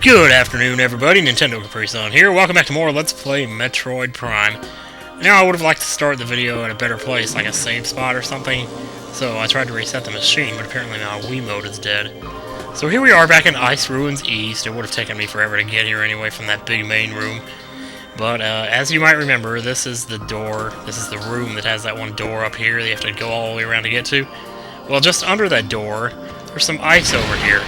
Good afternoon, everybody. Nintendo Capri Sun here. Welcome back to more Let's Play Metroid Prime. Now, I would have liked to start the video at a better place, like a save spot or something, so I tried to reset the machine, but apparently my Wiimote is dead. So here we are back in Ice Ruins East. It would have taken me forever to get here anyway from that big main room. But as you might remember, this is the door, this is the room that has that one door up here that you have to go all the way around to get to. Well, just under that door, there's some ice over here.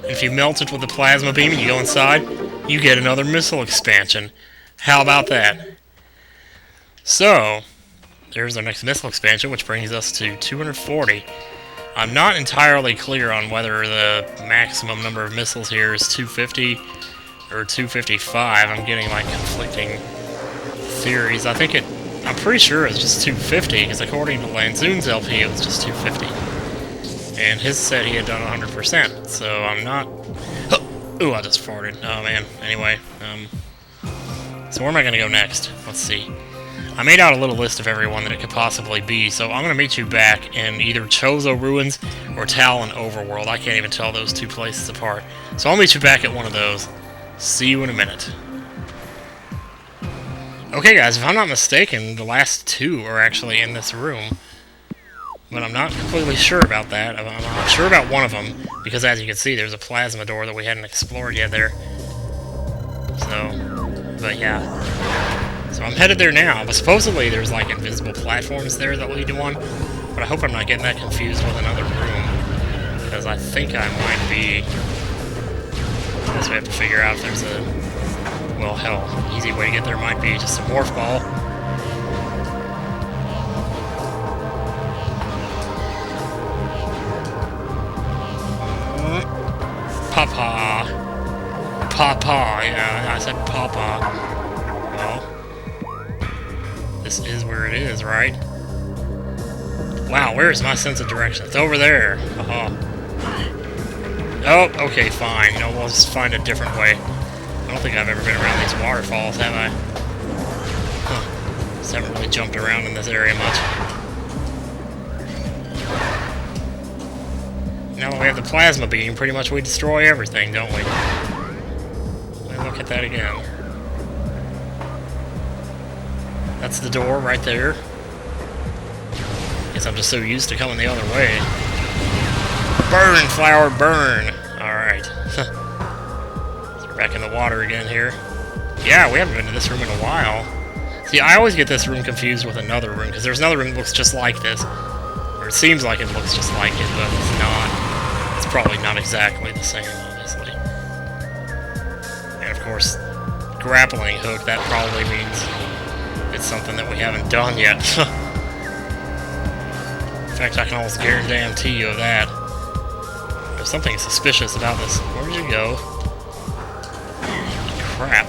And if you melt it with the plasma beam and you go inside, you get another missile expansion. How about that? So, there's our next missile expansion, which brings us to 240. I'm not entirely clear on whether the maximum number of missiles here is 250 or 255. I'm getting like conflicting theories. I'm pretty sure it's just 250, because according to Lanzoon's LP, it was just 250. And his said he had done 100%, so I'm not... Ooh, I just farted. Oh, man. Anyway, so where am I going to go next? Let's see. I made out a little list of everyone that it could possibly be, so I'm going to meet you back in either Chozo Ruins or Talon Overworld. I can't even tell those two places apart. So I'll meet you back at one of those. See you in a minute. Okay, guys, if I'm not mistaken, the last two are actually in this room. But I'm not completely sure about that. I'm sure about one of them, because as you can see, there's a plasma door that we hadn't explored yet there. So, but yeah. So I'm headed there now, but supposedly there's like invisible platforms there that lead to one. But I hope I'm not getting that confused with another room, because I think I might be... I guess we have to figure out if there's a... Well, hell, easy way to get there might be just a morph ball. Papa. Papa, yeah, I said Papa. Well, this is where it is, right? Wow, where is my sense of direction? It's over there. Oh, okay, fine. You know, we'll just find a different way. I don't think I've ever been around these waterfalls, have I? Huh. Just haven't really jumped around in this area much. Now that we have the plasma beam, pretty much we destroy everything, don't we? Let's look at that again. That's the door right there. Guess I'm just so used to coming the other way. Burn, flower, burn! Alright. So we're back in the water again here. Yeah, we haven't been to this room in a while. See, I always get this room confused with another room, because there's another room that looks just like this. Or it seems like it looks just like it, but it's not. It's probably not exactly the same, obviously. And of course, grappling hook, that probably means it's something that we haven't done yet. In fact, I can almost guarantee you of that. There's something suspicious about this. Where did you go? Crap.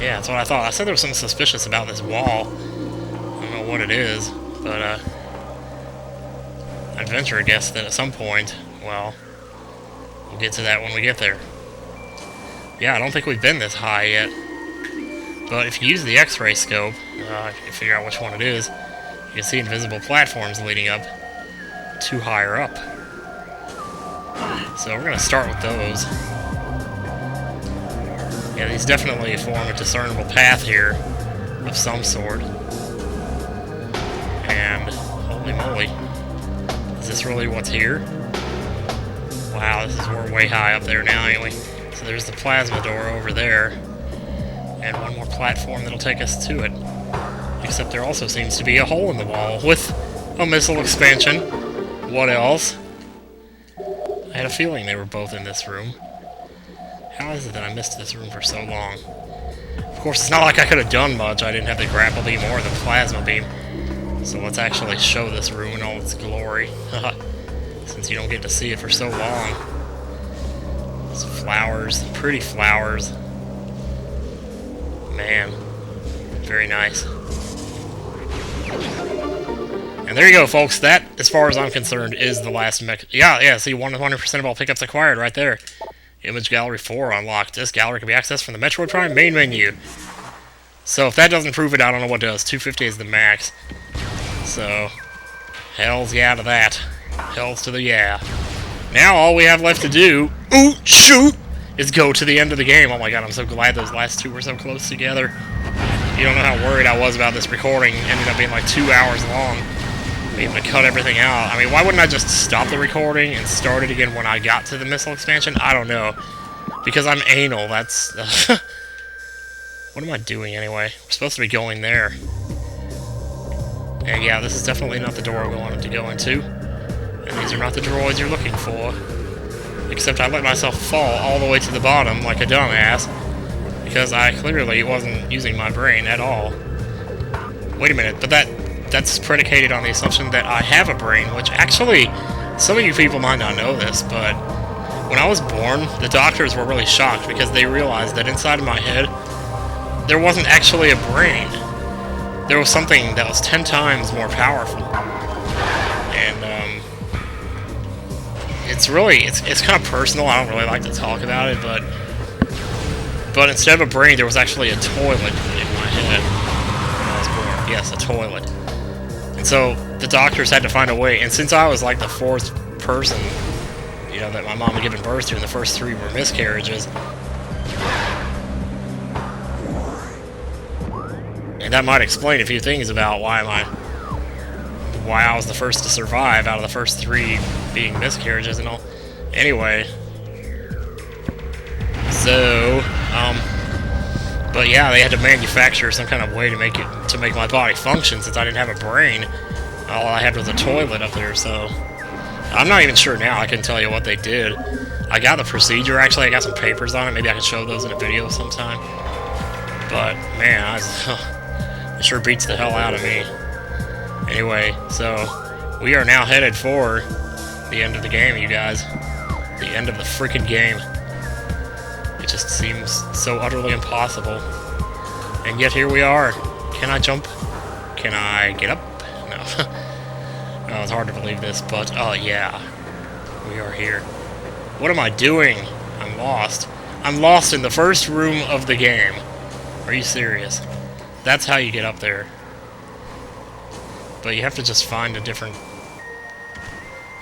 Yeah, that's what I thought. I said there was something suspicious about this wall. I don't know what it is, but, I'd venture a guess that at some point, well, we'll get to that when we get there. Yeah, I don't think we've been this high yet. But if you use the X-ray scope, you can figure out which one it is. You can see invisible platforms leading up to higher up. So we're going to start with those. Yeah, these definitely form a discernible path here of some sort. And, holy moly. Is this really what's here? Wow, we're way high up there now, ain't we? So there's the plasma door over there. And one more platform that'll take us to it. Except there also seems to be a hole in the wall with a missile expansion. What else? I had a feeling they were both in this room. How is it that I missed this room for so long? Of course, it's not like I could have done much. I didn't have the grapple beam or the plasma beam. So let's actually show this room in all its glory. Since you don't get to see it for so long. These flowers, pretty flowers. Man, very nice. And there you go, folks. That, as far as I'm concerned, is the last mech. Yeah, see, 100% of all pickups acquired right there. Image Gallery 4 unlocked. This gallery can be accessed from the Metroid Prime main menu. So if that doesn't prove it, I don't know what does. 250 is the max. So, hells yeah to that. Hells to the yeah. Now all we have left to do, ooh, shoot, is go to the end of the game. Oh my god, I'm so glad those last two were so close together. You don't know how worried I was about this recording. It ended up being like 2 hours long. Being able to cut everything out. I mean, why wouldn't I just stop the recording and start it again when I got to the missile expansion? I don't know. Because I'm anal, that's... What am I doing anyway? We're supposed to be going there. And yeah, this is definitely not the door we wanted to go into. And these are not the droids you're looking for. Except I let myself fall all the way to the bottom like a dumbass. Because I clearly wasn't using my brain at all. Wait a minute, but that's predicated on the assumption that I have a brain, which actually, some of you people might not know this, but when I was born, the doctors were really shocked because they realized that inside of my head, there wasn't actually a brain. There was something that was 10 times more powerful. And, it's kind of personal. I don't really like to talk about it, but instead of a brain, there was actually a toilet in my head when I was born. Yes, a toilet. And so the doctors had to find a way, and since I was like the 4th person, you know, that my mom had given birth to, and the first 3 were miscarriages, and that might explain a few things about why I was the first to survive out of the first 3 being miscarriages and all. Anyway, so but yeah, they had to manufacture some kind of way to make my body function since I didn't have a brain. All I had was a toilet up there, so I'm not even sure now. I couldn't tell you what they did. I got the procedure, actually. I got some papers on it. Maybe I can show those in a video sometime. But, man, it sure beats the hell out of me. Anyway, so we are now headed for the end of the game, you guys. The end of the freaking game. It just seems so utterly impossible. And yet here we are. Can I jump? Can I get up? No. No, it's hard to believe this, but, yeah. We are here. What am I doing? I'm lost. I'm lost in the first room of the game. Are you serious? That's how you get up there. But you have to just find a different...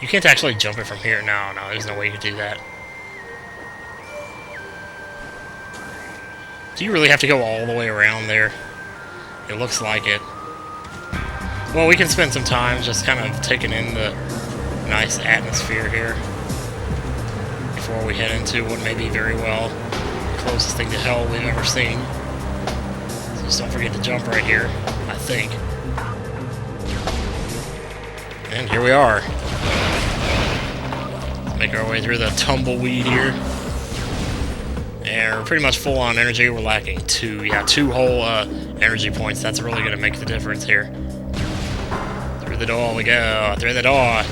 You can't actually jump it from here. No, there's no way you could do that. Do you really have to go all the way around there? It looks like it. Well, we can spend some time just kind of taking in the nice atmosphere here before we head into what may be very well the closest thing to hell we've ever seen. So just don't forget to jump right here, I think. And here we are. Let's make our way through the tumbleweed here. And we're pretty much full on energy. We're lacking 2. Yeah, 2 whole energy points. That's really going to make the difference here. Through the door we go. Through the door.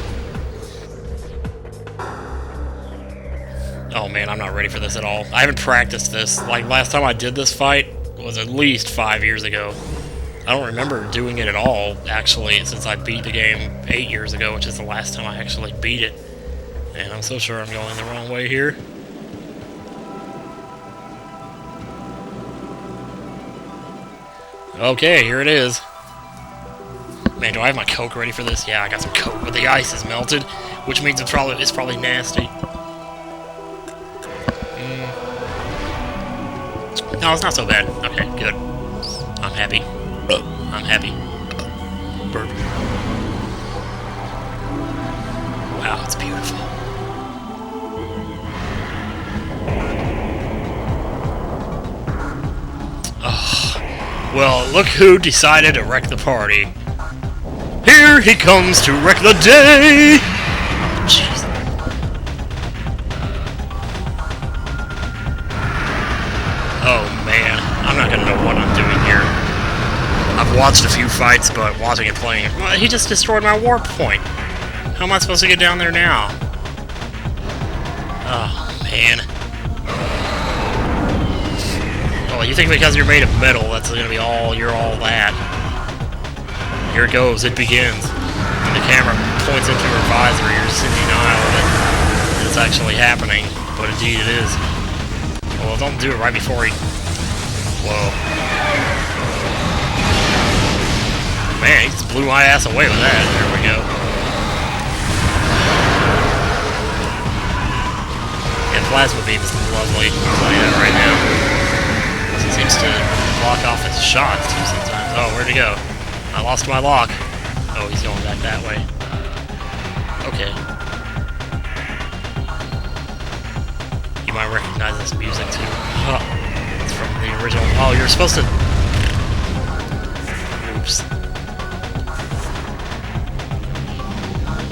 Oh man, I'm not ready for this at all. I haven't practiced this. Like, last time I did this fight was at least 5 years ago. I don't remember doing it at all, actually, since I beat the game 8 years ago, which is the last time I actually beat it. And I'm so sure I'm going the wrong way here. Okay, here it is. Man, do I have my Coke ready for this? Yeah, I got some Coke, but the ice is melted, which means it's probably nasty. No, it's not so bad. Okay, good. I'm happy. I'm happy. Burp. Wow, it's beautiful. Well, look who decided to wreck the party. Here he comes to wreck the day! Oh, jeez. Oh, man. I'm not gonna know what I'm doing here. I've watched a few fights, but watching it playing... Well, he just destroyed my warp point. How am I supposed to get down there now? Oh, man. Oh, you think because you're made of metal, that's gonna be you're all that. Here it goes, it begins. When the camera points into her visor, you're just in denial that it's actually happening, but indeed it is. Well, don't do it right before he... Whoa. Man, he just blew my ass away with that. There we go. plasma beam is lovely. I'll tell you that right now. He seems to block off his shots too sometimes. Oh, where'd he go? I lost my lock. Oh, he's going back that way. Okay. You might recognize this music too. Oh, it's from the original. Oh, you're supposed to. Oops.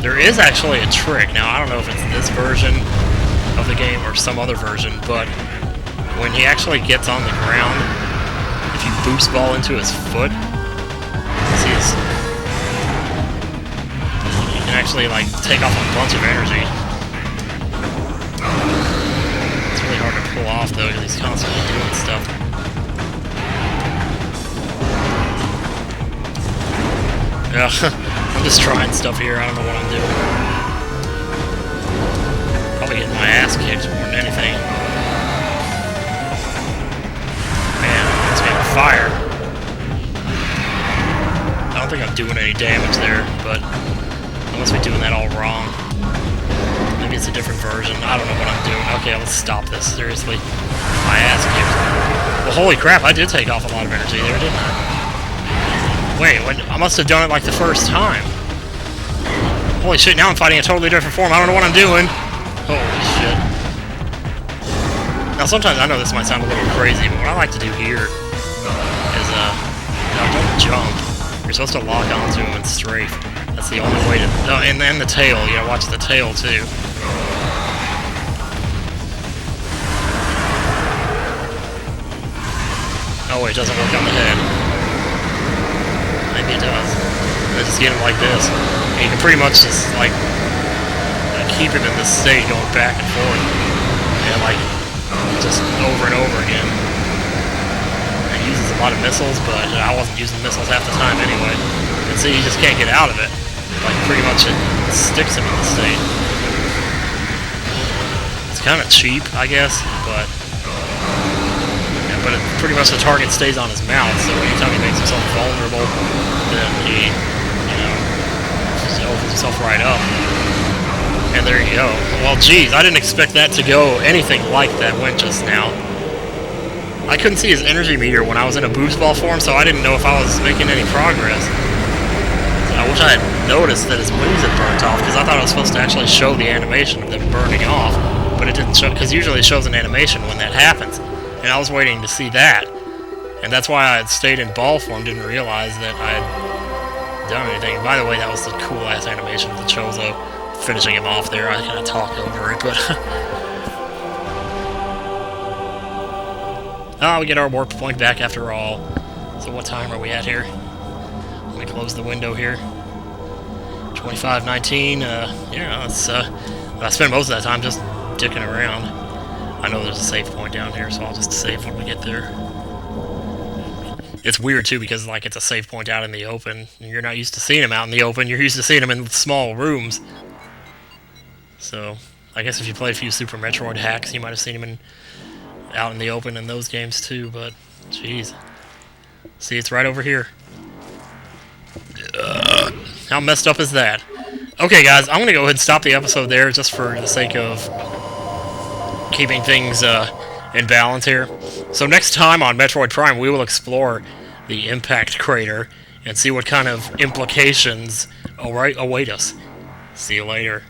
There is actually a trick. Now, I don't know if it's this version of the game or some other version, but when he actually gets on the ground, if you boost ball into his foot, see his, you can actually like take off a bunch of energy. It's really hard to pull off though, because he's constantly doing stuff. Yeah. I'm just trying stuff here, I don't know what I'm doing. Probably getting my ass kicked more than anything. Man, it's me on fire. I don't think I'm doing any damage there, but I must be doing that all wrong. Maybe it's a different version, I don't know what I'm doing. Okay, let's stop this, seriously. My ass kicked. Well, holy crap, I did take off a lot of energy there, didn't I? Wait, I must have done it like the first time. Holy shit, now I'm fighting a totally different form. I don't know what I'm doing. Holy shit. Now sometimes, I know this might sound a little crazy, but what I like to do here is, don't jump. You're supposed to lock onto him and strafe. That's the only way to... Oh, and then the tail. You gotta watch the tail, too. Oh wait, it doesn't work on the head. Maybe it does. I just get him like this. And you can pretty much just, like, keep him in this state going back and forth. And, like, just over and over again. He uses a lot of missiles, but I wasn't using missiles half the time anyway. And see, you just can't get out of it. Like, pretty much it sticks him in the state. It's kind of cheap, I guess, but... But pretty much the target stays on his mouth, so anytime he makes himself vulnerable, then he, you know, just opens himself right up. And there you go. Well, geez, I didn't expect that to go anything like that went just now. I couldn't see his energy meter when I was in a boost ball form, so I didn't know if I was making any progress. I wish I had noticed that his wings had burnt off, because I thought it was supposed to actually show the animation of them burning off, but it didn't show, because usually it shows an animation when that happens. And I was waiting to see that. And that's why I had stayed in ball form, didn't realize that I had done anything. By the way, that was the cool-ass animation of the Chozo finishing him off there. I kind of talked over it, but... Oh, we get our warp point back after all. So what time are we at here? Let me close the window here. 25:19, yeah, it's, I spent most of that time just dicking around. I know there's a save point down here, so I'll just save when we get there. It's weird, too, because, like, it's a save point out in the open. You're not used to seeing them out in the open. You're used to seeing them in small rooms. So, I guess if you played a few Super Metroid hacks, you might have seen them out in the open in those games, too, but, jeez. See, it's right over here. How messed up is that? Okay, guys, I'm going to go ahead and stop the episode there just for the sake of keeping things in balance here. So next time on Metroid Prime, we will explore the impact crater and see what kind of implications await us. See you later.